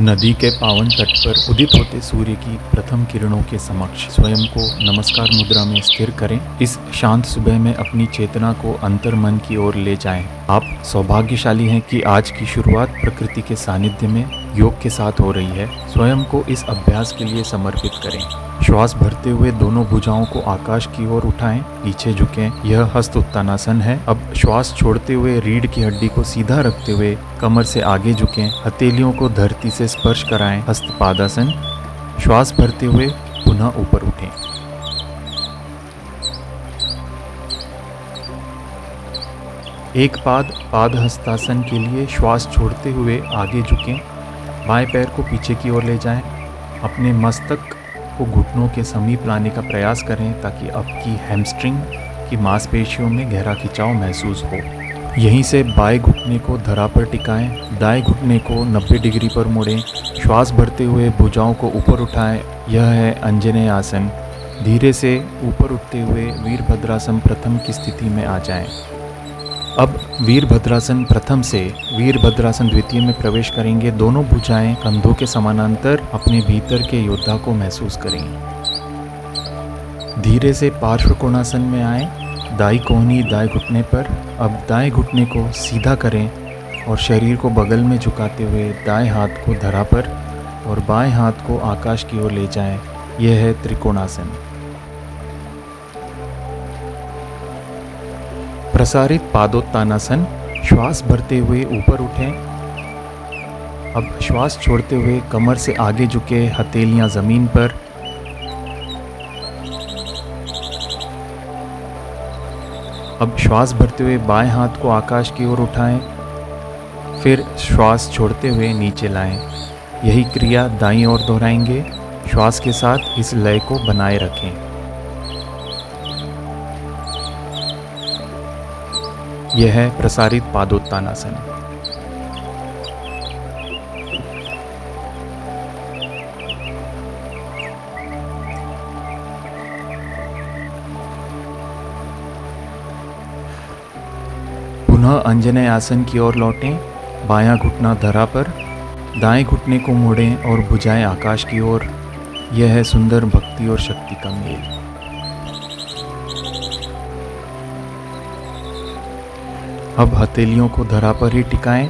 नदी के पावन तट पर उदित होते सूर्य की प्रथम किरणों के समक्ष स्वयं को नमस्कार मुद्रा में स्थिर करें। इस शांत सुबह में अपनी चेतना को अंतर्मन की ओर ले जाएं। आप सौभाग्यशाली हैं कि आज की शुरुआत प्रकृति के सानिध्य में योग के साथ हो रही है। स्वयं को इस अभ्यास के लिए समर्पित करें। श्वास भरते हुए दोनों भुजाओं को आकाश की ओर उठाएं, पीछे झुकें। यह हस्त उत्तानासन है। अब श्वास छोड़ते हुए रीढ़ की हड्डी को सीधा रखते हुए कमर से आगे झुकें। हथेलियों को धरती से स्पर्श कराएं। हस्त पादासन। श्वास भरते हुए पुनः ऊपर उठें। एक पाद हस्तासन के लिए श्वास छोड़ते हुए आगे झुकें। बाएं पैर को पीछे की ओर ले जाएं। अपने मस्तक को घुटनों के समीप लाने का प्रयास करें ताकि आपकी हैमस्ट्रिंग की मांसपेशियों में गहरा खिंचाव महसूस हो। यहीं से बाएं घुटने को धरा पर टिकाएं। दाएं घुटने को 90 डिग्री पर मोड़ें। श्वास भरते हुए भुजाओं को ऊपर उठाएं। यह है अंजनेय आसन। धीरे से ऊपर उठते हुए वीरभद्रासन प्रथम की स्थिति में आ जाएं। अब वीरभद्रासन प्रथम से वीरभद्रासन द्वितीय में प्रवेश करेंगे। दोनों भुजाएं कंधों के समानांतर अपने भीतर के योद्धा को महसूस करें। धीरे से पार्श्व कोणासन में आएं। दाई कोहनी दाएं घुटने पर। अब दाएं घुटने को सीधा करें और शरीर को बगल में झुकाते हुए दाएं हाथ को धरा पर और बाएं हाथ को आकाश की ओर ले जाएं। यह है त्रिकोणासन। प्रसारित पादोत्तानासन। श्वास भरते हुए ऊपर उठें। अब श्वास छोड़ते हुए कमर से आगे झुके, हथेलियां जमीन पर। अब श्वास भरते हुए बाएं हाथ को आकाश की ओर उठाएं। फिर श्वास छोड़ते हुए नीचे लाएं। यही क्रिया दाईं ओर दोहराएंगे। श्वास के साथ इस लय को बनाए रखें। यह है प्रसारित पादोत्तानासन। पुनः अंजनेय आसन की ओर लौटें। बायां घुटना धरा पर। दाएं घुटने को मोड़ें और भुजाएं आकाश की ओर। यह है सुंदर भक्ति और शक्ति का मेल। अब हथेलियों को धरा पर ही टिकाएं।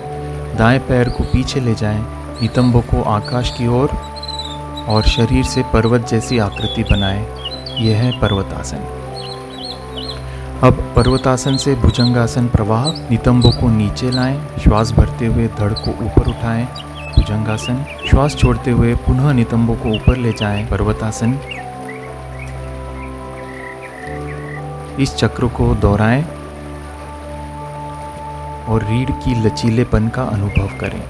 दाएं पैर को पीछे ले जाएं। नितंबों को आकाश की ओर और शरीर से पर्वत जैसी आकृति बनाएं। यह है पर्वतासन। अब पर्वतासन से भुजंगासन प्रवाह। नितंबों को नीचे लाएं। श्वास भरते हुए धड़ को ऊपर उठाएं। भुजंगासन। श्वास छोड़ते हुए पुनः नितंबों को ऊपर ले जाएं। पर्वतासन। इस चक्र को दोहराएं और रीढ़ की लचीलेपन का अनुभव करें।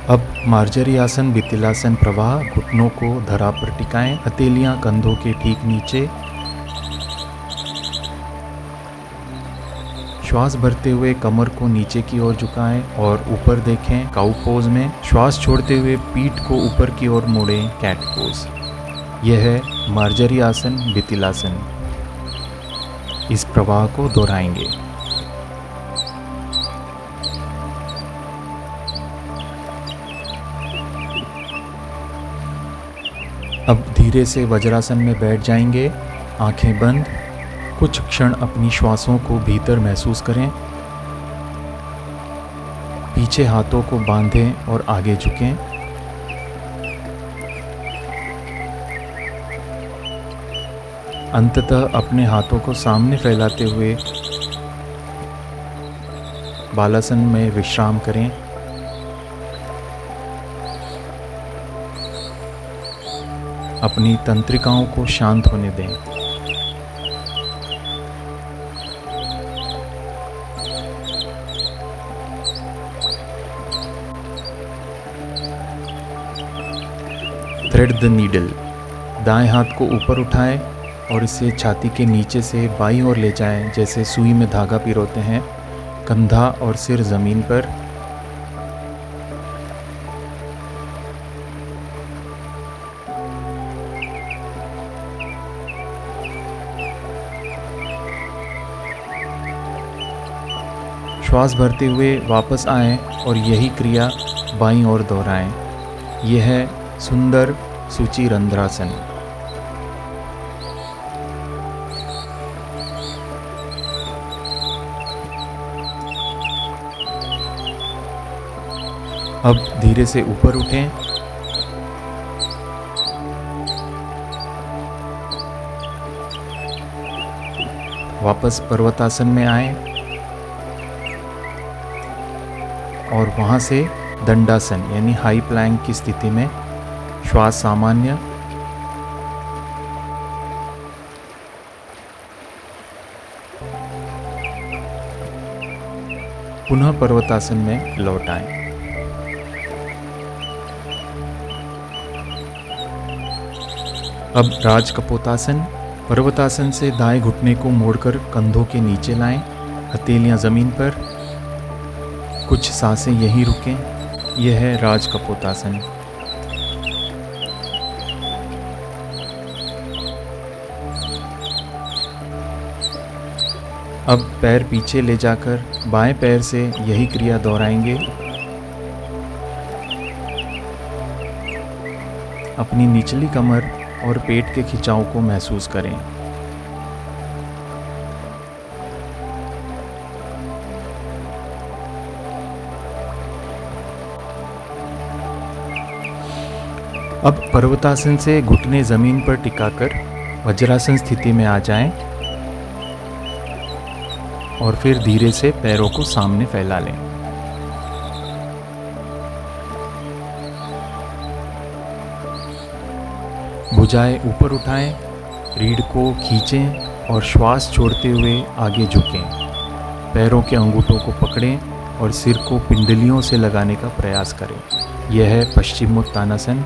अब मार्जरी आसन वितिलासन प्रवाह। घुटनों को धरा पर टिकाएं। हथेलियां कंधों के ठीक नीचे। श्वास भरते हुए कमर को नीचे की ओर झुकाएं और ऊपर देखें काउ पोज में। श्वास छोड़ते हुए पीठ को ऊपर की ओर मोड़ें कैट पोज। यह है मार्जरी आसन वितिलासन। इस प्रवाह को दोहराएंगे। अब धीरे से वज्रासन में बैठ जाएंगे। आंखें बंद। कुछ क्षण अपनी श्वासों को भीतर महसूस करें। पीछे हाथों को बांधें और आगे झुकें। अंततः अपने हाथों को सामने फैलाते हुए बालासन में विश्राम करें। अपनी तंत्रिकाओं को शांत होने दें। Thread the needle. दाएं हाथ को ऊपर उठाएं और इसे छाती के नीचे से बाईं ओर ले जाएं, जैसे सुई में धागा पिरोते हैं। कंधा और सिर जमीन पर। श्वास भरते हुए वापस आएं और यही क्रिया बाईं ओर दोहराएं। यह है सुंदर सूची रंध्रासन। अब धीरे से ऊपर उठें। वापस पर्वतासन में आएं और वहां से दंडासन यानी हाई प्लैंक की स्थिति में श्वास सामान्य, पुनः पर्वतासन में लौट आएं। अब राज कपोतासन। पर्वतासन से दाएं घुटने को मोड़कर कंधों के नीचे लाएं, हथेलियां जमीन पर। कुछ सांसें यहीं रुकें। यह है राज कपोतासन। अब पैर पीछे ले जाकर बाएं पैर से यही क्रिया दोहराएंगे। अपनी निचली कमर और पेट के खिंचाव को महसूस करें। अब पर्वतासन से घुटने जमीन पर टिकाकर वज्रासन स्थिति में आ जाएं और फिर धीरे से पैरों को सामने फैला लें। भुजाएं ऊपर उठाएं, रीढ़ को खींचें और श्वास छोड़ते हुए आगे झुकें। पैरों के अंगूठों को पकड़ें और सिर को पिंडलियों से लगाने का प्रयास करें। यह है पश्चिमोत्तानासन।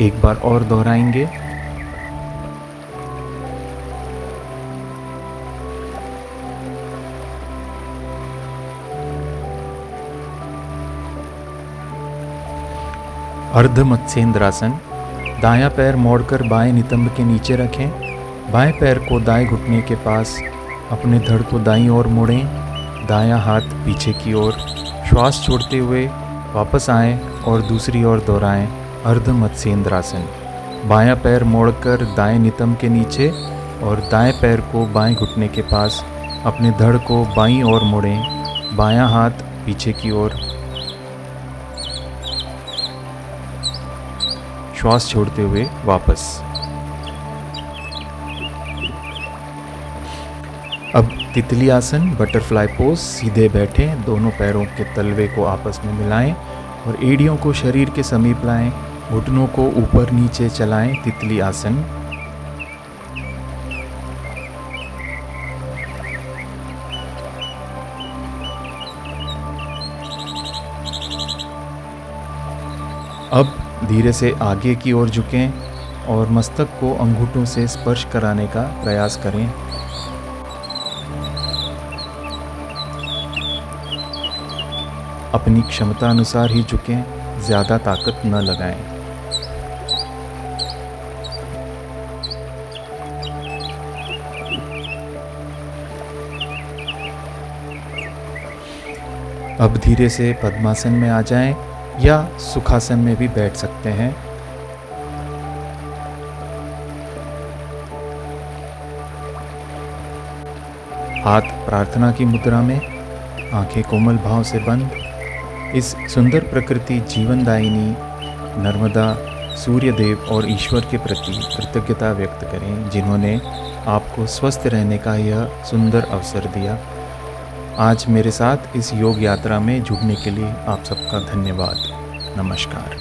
एक बार और दोहराएंगे। अर्ध मत्स्येंद्रासन। दायां पैर मोड़कर बाएं नितंब के नीचे रखें। बाएं पैर को दाएं घुटने के पास, अपने धड़ को दाईं ओर मोड़ें। दायां हाथ पीछे की ओर। श्वास छोड़ते हुए वापस आएं और दूसरी ओर दोहराएं। अर्ध मत्स्येंद्रासन। बायां पैर मोड़कर दाएं नितंब के नीचे और दाएं पैर को बाएं घुटने के पास, अपने धड़ को बाईं ओर मोड़ें। बायां हाथ पीछे की ओर। श्वास छोड़ते हुए वापस। अब तितली आसन, बटरफ्लाई पोज। सीधे बैठें, दोनों पैरों के तलवे को आपस में मिलाएं और एड़ियों को शरीर के समीप लाएं। घुटनों को ऊपर नीचे चलाएं। तितली आसन। अब धीरे से आगे की ओर झुकें और मस्तक को अंगूठों से स्पर्श कराने का प्रयास करें। अपनी क्षमता अनुसार ही झुकें, ज़्यादा ताकत न लगाएं। अब धीरे से पद्मासन में आ जाएं या सुखासन में भी बैठ सकते हैं। हाथ प्रार्थना की मुद्रा में, आंखें कोमल भाव से बंद। इस सुंदर प्रकृति जीवनदायिनी नर्मदा, सूर्यदेव और ईश्वर के प्रति कृतज्ञता व्यक्त करें, जिन्होंने आपको स्वस्थ रहने का यह सुंदर अवसर दिया। आज मेरे साथ इस योग यात्रा में जुड़ने के लिए आप सबका धन्यवाद। नमस्कार।